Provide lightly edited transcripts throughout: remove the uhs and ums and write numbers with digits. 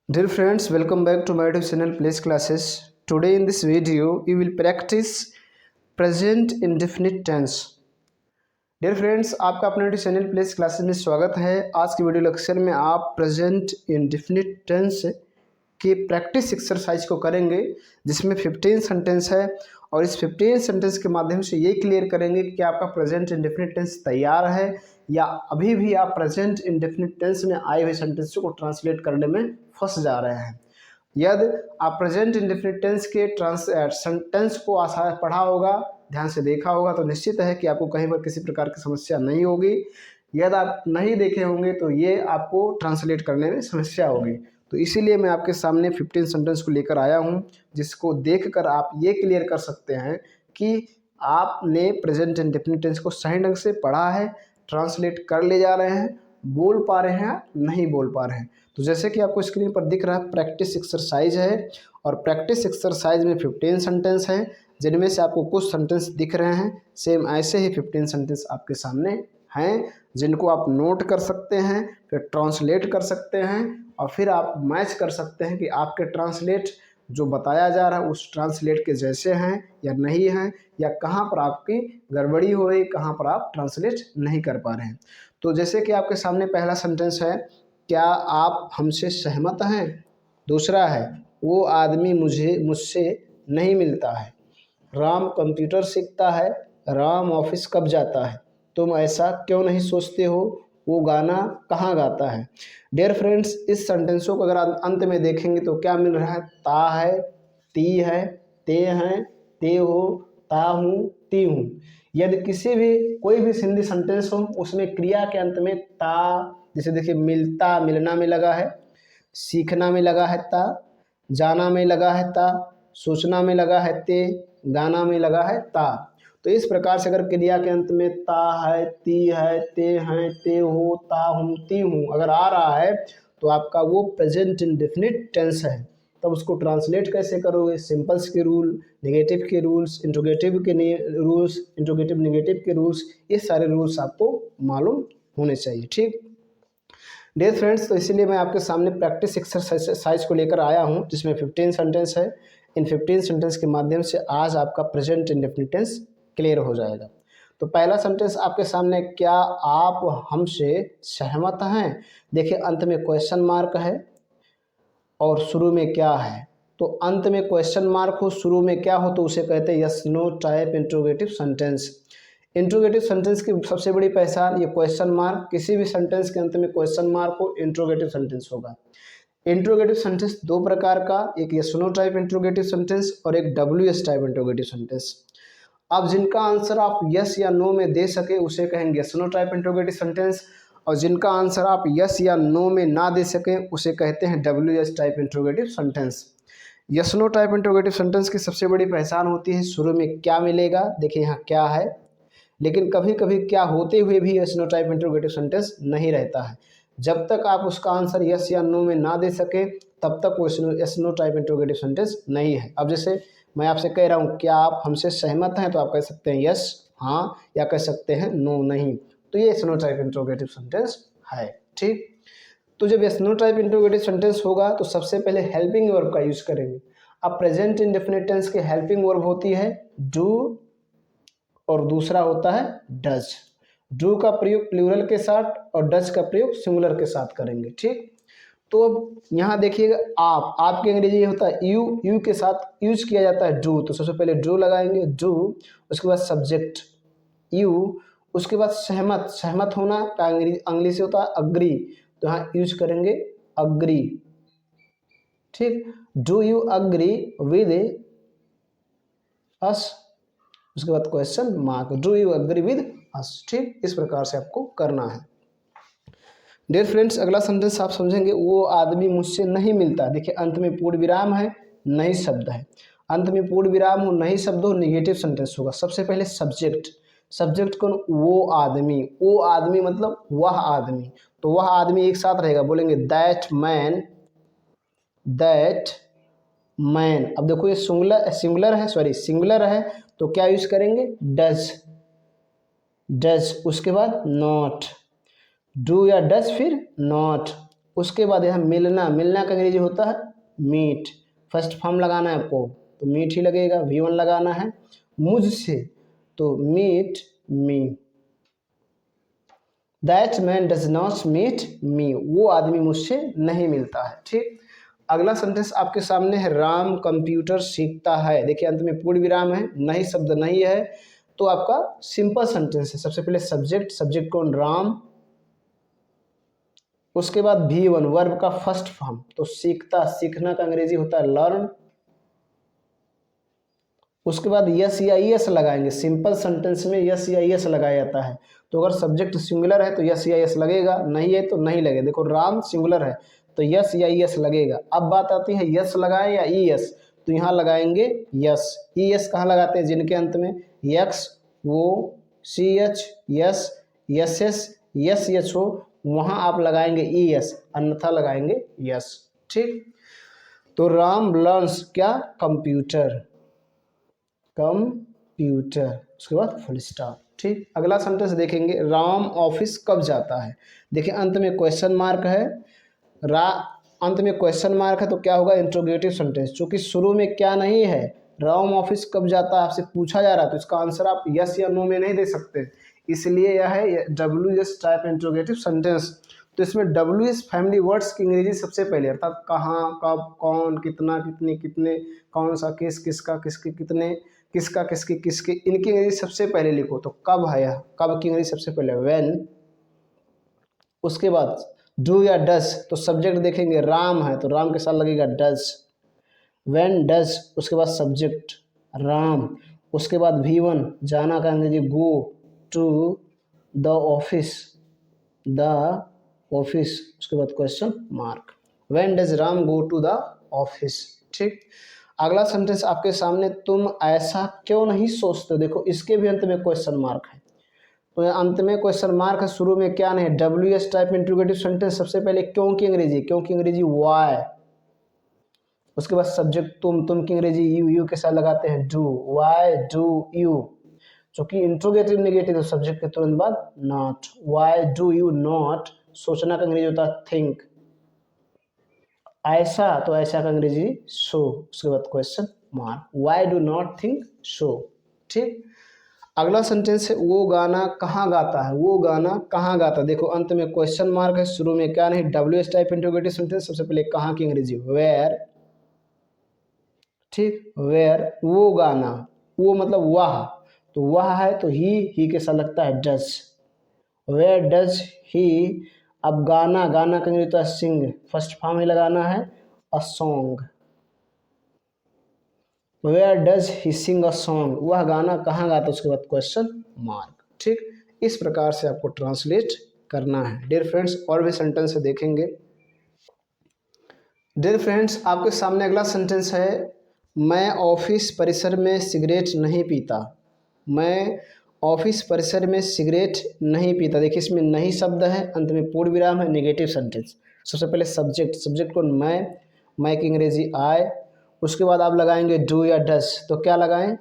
Dear friends, welcome back to my YouTube channel Place Classes. Today in this video, we will practice present indefinite tense. Dear friends, आपका अपने YouTube channel place classes में स्वागत है। आज की video lecture में आप present indefinite tense की प्रैक्टिस एक्सरसाइज को करेंगे, जिसमें 15 सेंटेंस है और इस 15 सेंटेंस के माध्यम से ये क्लियर करेंगे कि आपका प्रेजेंट इंडेफिनिट टेंस तैयार है या अभी भी आप प्रेजेंट इंडेफिनिट टेंस में आए हुए सेंटेंसों को ट्रांसलेट करने में फंस जा रहे हैं। यदि आप प्रेजेंट इंडेफिनिट टेंस के सेंटेंस को आसानी पढ़ा होगा, ध्यान से देखा होगा, तो निश्चित है कि आपको कहीं पर किसी प्रकार की समस्या नहीं होगी। यदि आप नहीं देखे होंगे तो ये आपको ट्रांसलेट करने में समस्या होगी। तो इसीलिए मैं आपके सामने 15 सेंटेंस को लेकर आया हूँ, जिसको देखकर आप ये क्लियर कर सकते हैं कि आपने प्रेजेंट इंडेफिनिट टेंस को सही ढंग से पढ़ा है, ट्रांसलेट कर ले जा रहे हैं, बोल पा रहे हैं, नहीं बोल पा रहे हैं। तो जैसे कि आपको स्क्रीन पर दिख रहा है, प्रैक्टिस एक्सरसाइज है और प्रैक्टिस एक्सरसाइज में 15 सेंटेंस हैं, जिनमें से आपको कुछ सेंटेंस दिख रहे हैं। सेम ऐसे ही 15 सेंटेंस आपके सामने हैं, जिनको आप नोट कर सकते हैं, फिर ट्रांसलेट कर सकते हैं और फिर आप मैच कर सकते हैं कि आपके ट्रांसलेट जो बताया जा रहा है उस ट्रांसलेट के जैसे हैं या नहीं हैं, या कहाँ पर आपकी गड़बड़ी हो रही, कहाँ पर आप ट्रांसलेट नहीं कर पा रहे हैं। तो जैसे कि आपके सामने पहला सेंटेंस है, क्या आप हमसे सहमत हैं। दूसरा है, वो आदमी मुझसे नहीं मिलता है। राम कंप्यूटर सीखता है। राम ऑफिस कब जाता है। तुम ऐसा क्यों नहीं सोचते हो। वो गाना कहाँ गाता है। डियर फ्रेंड्स, इस सेंटेंसों को अगर आप अंत में देखेंगे तो क्या मिल रहा है, ता है, ती है, ते हैं, ते हो, ता हूँ, ती हूँ। यदि किसी भी कोई भी हिंदी सेंटेंस हो, उसमें क्रिया के अंत में ता, जैसे देखिए मिलता मिलना में लगा है, सीखना में लगा है ता, जाना में लगा है ता, सोचना में लगा है ते, गाना में लगा है ता। तो इस प्रकार से अगर क्रिया के अंत में ता है, ती है, ते हैं, ते हो, ता हूँ, ती हूँ अगर आ रहा है तो आपका वो प्रेजेंट इंडेफिनिट टेंस है। तब उसको ट्रांसलेट कैसे करोगे, सिंपल्स के रूल, नेगेटिव के रूल्स, इंट्रोगेटिव के रूल्स, इंट्रोगेटिव नेगेटिव के रूल्स, ये सारे रूल्स आपको मालूम होने चाहिए। ठीक डियर फ्रेंड्स, तो इसीलिए मैं आपके सामने प्रैक्टिस एक्सरसाइज को लेकर आया हूँ, जिसमें 15 सेंटेंस है। इन 15 सेंटेंस के माध्यम से आज आपका प्रेजेंट इंडेफिनिट टेंस क्लियर हो जाएगा। तो पहला सेंटेंस आपके सामने, क्या आप हमसे सहमत हैं। देखिए अंत में क्वेश्चन मार्क है और शुरू में क्या है। तो अंत में क्वेश्चन मार्क हो, शुरू में क्या हो, तो उसे कहते हैं yes no type interrogative sentence. Interrogative sentence की सबसे बड़ी पहचान ये क्वेश्चन मार्क, किसी भी सेंटेंस के अंत में क्वेश्चन मार्क हो, इंट्रोगेटिव सेंटेंस होगा। इंट्रोगेटिव सेंटेंस दो प्रकार का, एक yes no type interrogative sentence और एक WS टाइप इंट्रोगेटिव सेंटेंस। अब जिनका आंसर आप यस या नो में दे सके उसे कहेंगे yes no type interrogative sentence, और जिनका आंसर आप यस या नो में ना दे सके उसे कहते हैं WS type interrogative sentence. Yes no type interrogative sentence की सबसे बड़ी पहचान होती है शुरू में क्या मिलेगा। देखिए यहाँ क्या है, लेकिन कभी कभी क्या होते हुए भी yes no type interrogative sentence नहीं रहता है। जब तक आप उसका आंसर यस या नो में ना दे सके तब तक वो yes no type interrogative sentence नहीं है। अब जैसे मैं आपसे कह रहा हूँ, क्या आप हमसे सहमत हैं, तो आप कह सकते हैं यस हाँ, या कह सकते हैं नो नहीं। तो ये yes no type interrogative sentence है। ठीक, तो जब yes no type interrogative sentence होगा तो सबसे पहले हेल्पिंग वर्ब का यूज करेंगे। अब प्रेजेंट इंडेफिनिट टेंस के हेल्पिंग वर्ब होती है डू और दूसरा होता है डज। डू का प्रयोग प्लूरल के साथ और डज का प्रयोग सिंगुलर के साथ करेंगे। ठीक, तो अब यहाँ देखिएगा, आपके अंग्रेजी होता है यू के साथ यूज किया जाता है डू। तो सबसे पहले डू लगाएंगे, डू, उसके बाद सब्जेक्ट यू, उसके बाद सहमत, सहमत होना का अंग्रेजी से होता है अग्री, तो यहाँ यूज करेंगे अग्री। ठीक, do you agree with us, उसके बाद question mark, do you agree with us. ठीक, इस प्रकार से आपको करना है। डियर फ्रेंड्स, अगला सेंटेंस आप समझेंगे, वो आदमी मुझसे नहीं मिलता। देखिए अंत में पूर्ण विराम है, नहीं शब्द है। अंत में पूर्ण विराम हो, नहीं शब्द हो, नेगेटिव सेंटेंस होगा। सबसे पहले सब्जेक्ट, सब्जेक्ट कौन, वो आदमी। वो आदमी मतलब वह आदमी, तो वह आदमी एक साथ रहेगा, बोलेंगे दैट मैन, दैट मैन। अब देखो ये सिंगुलर है, सॉरी सिंगुलर है, तो क्या यूज करेंगे डज, डज। उसके बाद नॉट, डू या डज फिर नॉट, उसके बाद यहाँ मिलना, मिलना का अंग्रेजी होता है मीट, फर्स्ट फॉर्म लगाना है आपको तो मीट ही लगेगा, V1 लगाना है। मुझसे तो meet me, that man does not meet me, वो आदमी मुझसे नहीं मिलता है। ठीक, अगला सेंटेंस आपके सामने है, राम कंप्यूटर सीखता है। देखिए अंत में पूर्ण विराम है, नहीं शब्द नहीं है, तो आपका सिंपल सेंटेंस है। सबसे पहले सब्जेक्ट, सब्जेक्ट कौन, राम, उसके बाद V1 वर्ब का फर्स्ट फॉर्म, तो सीखता, सीखना का अंग्रेजी होता है लर्न। उसके बाद यस या एस लगाएंगे, सिंपल सेंटेंस में यस या एस लगाया जाता है। तो अगर सब्जेक्ट सिंगुलर है तो यस या एस लगेगा, नहीं है तो नहीं लगेगा। देखो राम सिंगुलर है तो यस या एस लगेगा। अब बात आती है यस लगाएं या ई एस, तो यहाँ लगाएंगे यस। ई एस कहाँ लगाते हैं, जिनके अंत में यक्स, वो, C H, yes, yes S, yes H हो, वहाँ आप लगाएंगे ई एस, अन्यथा लगाएंगे यस। ठीक, तो राम लर्न्स क्या, कंप्यूटर, कंप्यूटर, उसके बाद फुल स्टॉप। ठीक, अगला सेंटेंस देखेंगे, राम ऑफिस कब जाता है। देखिए अंत में क्वेश्चन मार्क है, अंत में क्वेश्चन मार्क है तो क्या होगा, इंट्रोगेटिव सेंटेंस। चूंकि शुरू में क्या नहीं है, राम ऑफिस कब जाता है आपसे पूछा जा रहा है, तो इसका आंसर आप यस या नो में नहीं दे सकते, इसलिए यह है WS टाइप इंट्रोगेटिव सेंटेंस। तो इसमें WS फैमिली वर्ड्स की अंग्रेजी सबसे पहले, अर्थात कहाँ, कब, कौन, कितना, कितने, कितने, कौन सा, किस, किसका, किसके, कितने, किसका, किसके, किसके, इनकी अंग्रेजी सबसे पहले लिखो। तो कब है, यह कब की अंग्रेजी सबसे पहले व्हेन। उसके बाद डू या डज, तो सब्जेक्ट देखेंगे राम है तो राम के साथ लगेगा डज, व्हेन डज, उसके बाद सब्जेक्ट राम। उसके बाद V1 जाना का अंग्रेजी go, to the office, the office, उसके बाद question mark, when does Ram go to the office. ठीक, अगला सेंटेंस आपके सामने, तुम ऐसा क्यों नहीं सोचते। देखो इसके भी अंत में क्वेश्चन मार्क है, तो अंत में क्वेश्चन मार्क है, शुरू में क्या नहीं, WS टाइप इंट्रोगेटिव सेंटेंस। सबसे पहले क्यों की अंग्रेजी, क्यों की अंग्रेजी वाई, उसके बाद सब्जेक्ट तुम की अंग्रेजी यू के साथ लगाते हैं डू, वाई डू यू, क्योंकि इंट्रोगेटिव नेगेटिव तो सब्जेक्ट के तुरंत बाद not, why do you not, सोचना का अंग्रेजी होता है थिंक, ऐसा तो ऐसा का अंग्रेजी सो, उसके बाद question mark, why do not think so. ठीक, अगला सेंटेंस है, वो गाना कहाँ गाता है, वो गाना कहाँ गाता है। देखो अंत में क्वेश्चन मार्क है, शुरू में क्या नहीं, WS टाइप इंट्रोगेटिव सेंटेंस। सबसे पहले कहाँ की अंग्रेजी वेयर। ठीक, वेयर, वो गाना, वो मतलब वह, तो वह है तो ही के साथ लगता है डज, वेयर डज ही। अब गाना, गाना का अंग्रेजी तो सिंग, फर्स्ट फॉर्म ही लगाना है a song, where does he sing a song, वह गाना कहाँ गाता है, उसके बाद क्वेश्चन मार्क। ठीक, इस प्रकार से आपको ट्रांसलेट करना है। डियर फ्रेंड्स, और भी सेंटेंस देखेंगे। डियर फ्रेंड्स, आपके सामने अगला सेंटेंस है, मैं ऑफिस परिसर में सिगरेट नहीं पीता, मैं ऑफिस परिसर में सिगरेट नहीं पीता। देखिए इसमें नहीं शब्द है, अंत में पूर्ण विराम है, नेगेटिव सेंटेंस। सबसे पहले सब्जेक्ट, सब्जेक्ट को मैं की अंग्रेजी आई, उसके बाद आप लगाएंगे डू या डस, तो क्या लगाएं,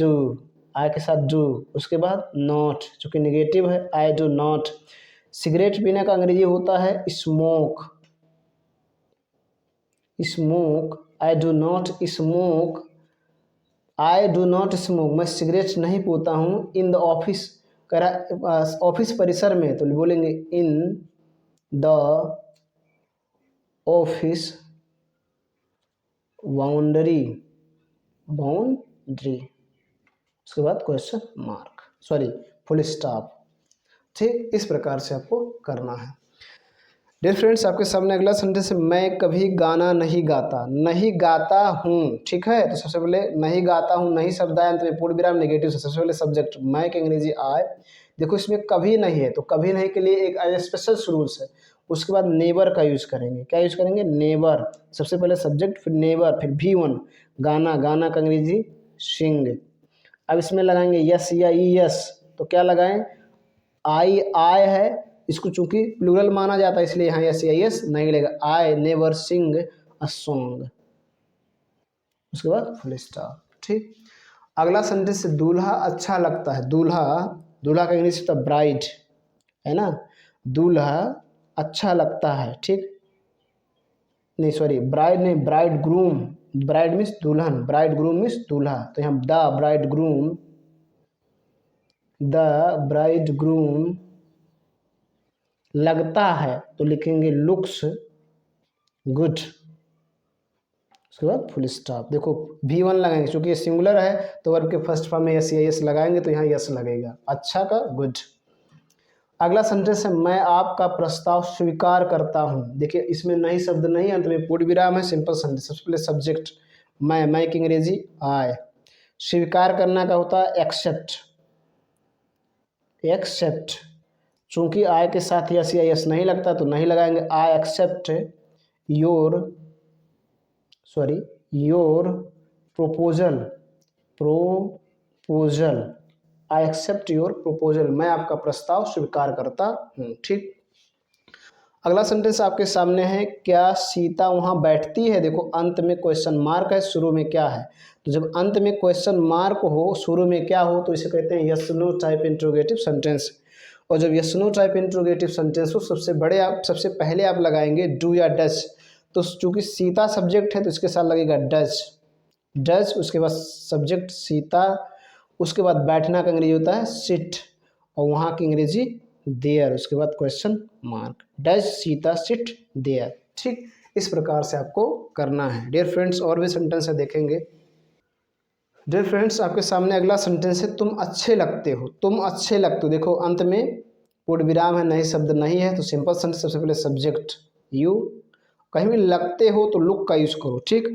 डू, आई के साथ डू, उसके बाद नॉट, चूँकि नेगेटिव है, आई डू नॉट। सिगरेट पीने का अंग्रेजी होता है smoke, smoke, I do not smoke, I do not smoke, मैं सिगरेट नहीं पीता हूँ। इन द ऑफिस, करा ऑफिस परिसर में, तो बोलेंगे in the office boundary, boundary, उसके बाद question mark, sorry full stop. ठीक, इस प्रकार से आपको करना है। डियर फ्रेंड्स, आपके सामने अगला सेंटेंस है, मैं कभी गाना नहीं गाता, नहीं गाता हूँ। ठीक है, तो सबसे पहले नहीं गाता हूँ, नहीं शब्द आया, अंत में पूर्ण विराम नेगेटिव से। सबसे पहले सब्जेक्ट मैं की अंग्रेजी आए, देखो इसमें कभी नहीं है तो कभी नहीं के लिए एक स्पेशल रूल्स है। उसके बाद नेवर का यूज करेंगे, क्या यूज करेंगे, नेवर। सबसे पहले सब्जेक्ट, फिर नेवर, फिर V1 गाना, गाना का अंग्रेजी सिंग। अब इसमें लगाएंगे यस या ई यस, तो क्या लगाएं, आई है, इसको चूंकि प्लूरल माना जाता है इसलिए यहाँ यस या यस नहीं लगेगा, I never Singh a song, उसके बाद फुल स्टॉप। ठीक, अगला सेंटेंस से, दूल्हा अच्छा लगता है, दूल्हा, दूल्हा का इंग्लिश होता है ब्राइड, है ना, दूल्हा अच्छा लगता है, ठीक नहीं सॉरी ब्राइड नहीं, ब्राइड ग्रूम, ब्राइड मीन्स दुल्हन, ब्राइड ग्रूम मीन्स दूल्हा, तो यहाँ द ब्राइड ग्रूम लगता है तो लिखेंगे लुक्स गुड, उसके बाद फुल स्टॉप। देखो V1 लगाएंगे, क्योंकि ये सिंगुलर है तो वर्ब के फर्स्ट फॉर्म में यस या यस लगाएंगे तो यहाँ यस लगेगा, अच्छा का गुड। अगला सेंटेंस है मैं आपका प्रस्ताव स्वीकार करता हूँ। देखिए इसमें नहीं शब्द नहीं, अंत में पूर्ण विराम है, सिंपल सेंटेंस। सबसे पहले सब्जेक्ट मैं की अंग्रेजी आई। स्वीकार करना का होता है एक्सेप्ट, एक्सेप्ट, चूंकि आई के साथ यस या यस नहीं लगता तो नहीं लगाएंगे। I accept your proposal, I accept your proposal, मैं आपका प्रस्ताव स्वीकार करता हूँ, ठीक। अगला सेंटेंस आपके सामने है, क्या सीता वहाँ बैठती है। देखो अंत में क्वेश्चन मार्क है, शुरू में क्या है, तो जब अंत में क्वेश्चन मार्क हो, शुरू में क्या हो, तो इसे कहते हैं yes no type interrogative sentence. और जब yes no type interrogative sentence हो, सबसे पहले आप लगाएंगे डू या डज। तो चूंकि सीता सब्जेक्ट है तो इसके साथ लगेगा डज, डज, उसके बाद सब्जेक्ट सीता, उसके बाद बैठना का अंग्रेजी होता है सिट, और वहाँ की अंग्रेजी देयर, उसके बाद question mark, does Sita sit there, ठीक। इस प्रकार से आपको करना है। डियर फ्रेंड्स और भी सेंटेंस है, देखेंगे। डियर फ्रेंड्स आपके सामने अगला सेंटेंस है, तुम अच्छे लगते हो, तुम अच्छे लगते हो। देखो अंत में पूर्ण विराम है, नहीं शब्द नहीं है, तो सिंपल सेंटेंस। सबसे पहले सब्जेक्ट यू, कहीं भी लगते हो तो लुक का यूज करो, ठीक।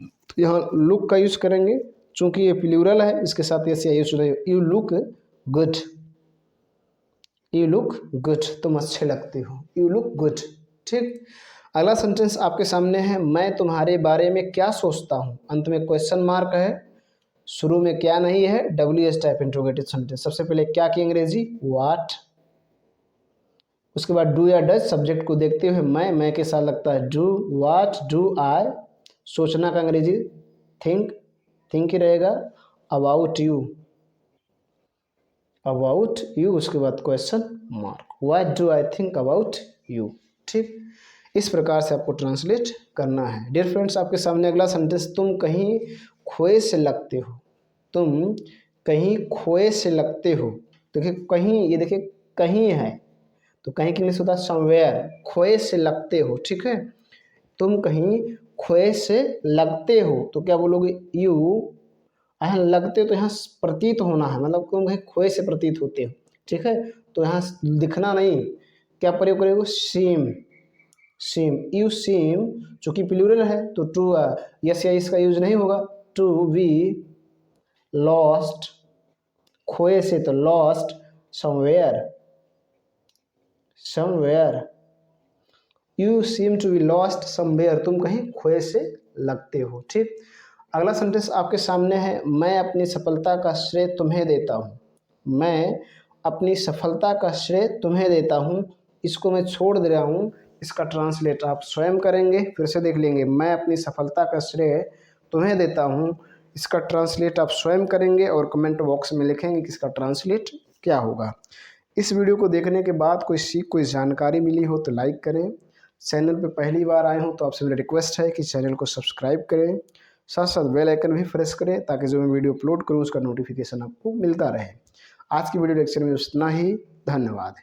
तो यहाँ लुक का यूज करेंगे, चूंकि ये प्लूरल है, इसके साथ ऐसे यूज नहीं। You look good, you look good, तुम अच्छे लगते हो, यू लुक गुड, ठीक। अगला सेंटेंस आपके सामने है, मैं तुम्हारे बारे में क्या सोचता हूँ। अंत में क्वेश्चन मार्क है, शुरू में क्या नहीं है, WH टाइप इंट्रोगेटिव सेंटेंस। सबसे पहले क्या की अंग्रेजी व्हाट, उसके बाद डू या डज, सब्जेक्ट को देखते हुए मैं के साथ लगता है डू, व्हाट डू आई, सोचना का अंग्रेजी थिंक, थिंक ही रहेगा। अबाउट यू, उसके बाद question mark, what do I think about you, ठीक। इस प्रकार से आपको ट्रांसलेट करना है। डियर फ्रेंड्स आपके सामने अगला सेंटेंस, तुम कहीं खोए से लगते हो, तुम कहीं खोए से लगते हो। देखिए कहीं, ये देखिए कहीं है तो कहीं के लिए होता है समवेयर, खोए से लगते हो, ठीक है। तुम कहीं खोए से लगते हो तो क्या बोलोगे, यू, यहाँ लगते हो तो यहाँ प्रतीत होना है, मतलब तुम कहीं खोए से प्रतीत होते हो, ठीक है। तो यहाँ दिखना नहीं, क्या प्रयोग करेगा, सीम, यू सीम, चूंकि प्लूरल है तो टू यस या इसका यूज नहीं होगा। टू बी लॉस्ट, खोए से तो lost, somewhere, you seem to be lost somewhere, तुम कहीं खोए से लगते हो, ठीक। अगला सेंटेंस आपके सामने है, मैं अपनी सफलता का श्रेय तुम्हें देता हूँ, मैं अपनी सफलता का श्रेय तुम्हें देता हूँ, इसको मैं छोड़ दे रहा हूँ। इसका ट्रांसलेट आप स्वयं करेंगे, फिर से देख लेंगे, मैं अपनी सफलता का श्रेय तुम्हें देता हूँ, इसका ट्रांसलेट आप स्वयं करेंगे और कमेंट बॉक्स में लिखेंगे कि इसका ट्रांसलेट क्या होगा। इस वीडियो को देखने के बाद कोई जानकारी मिली हो तो लाइक करें, चैनल पे पहली बार आए हो तो आपसे मेरा रिक्वेस्ट है कि चैनल को सब्सक्राइब करें, साथ साथ बेल आइकन भी प्रेस करें ताकि जो मैं वीडियो अपलोड करूं उसका नोटिफिकेशन आपको मिलता रहे। आज की वीडियो लेक्चर में उतना ही, धन्यवाद।